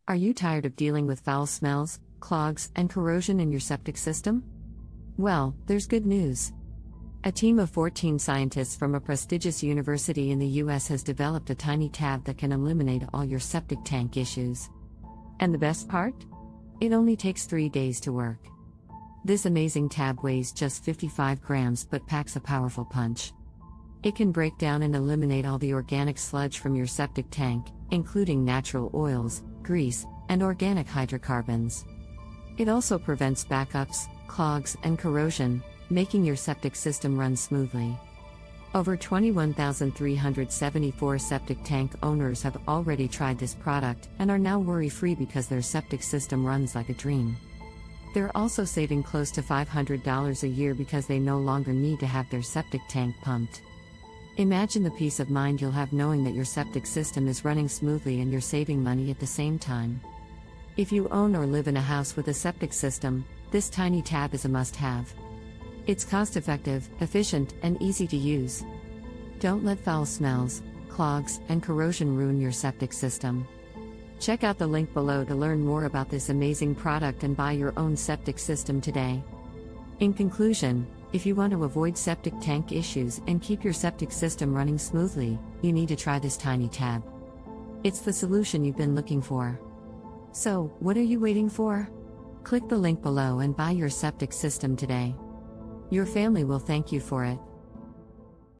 Are you tired of dealing with foul smells, clogs, and corrosion in your septic system? Well, there's good news. A team of 14 scientists from a prestigious university in the US has developed a tiny tab that can eliminate all your septic tank issues. And the best part? It only takes 3 days to work. This amazing tab weighs just 55 grams but packs a powerful punch. It can break down and eliminate all the organic sludge from your septic tank, including natural oils, grease, and organic hydrocarbons. It also prevents backups, clogs, and corrosion, making your septic system run smoothly. Over 21,374 septic tank owners have already tried this product and are now worry-free because their septic system runs like a dream. They're also saving close to $500 a year because they no longer need to have their septic tank pumped. Imagine the peace of mind you'll have knowing that your septic system is running smoothly and you're saving money at the same time. If you own or live in a house with a septic system, this tiny tab is a must-have. It's cost-effective, efficient, and easy to use. Don't let foul smells, clogs, and corrosion ruin your septic system. Check out the link below to learn more about this amazing product and buy your own septic system today. In conclusion, if you want to avoid septic tank issues and keep your septic system running smoothly, you need to try this tiny tab. It's the solution you've been looking for. So, what are you waiting for? Click the link below and buy your septic system today. Your family will thank you for it.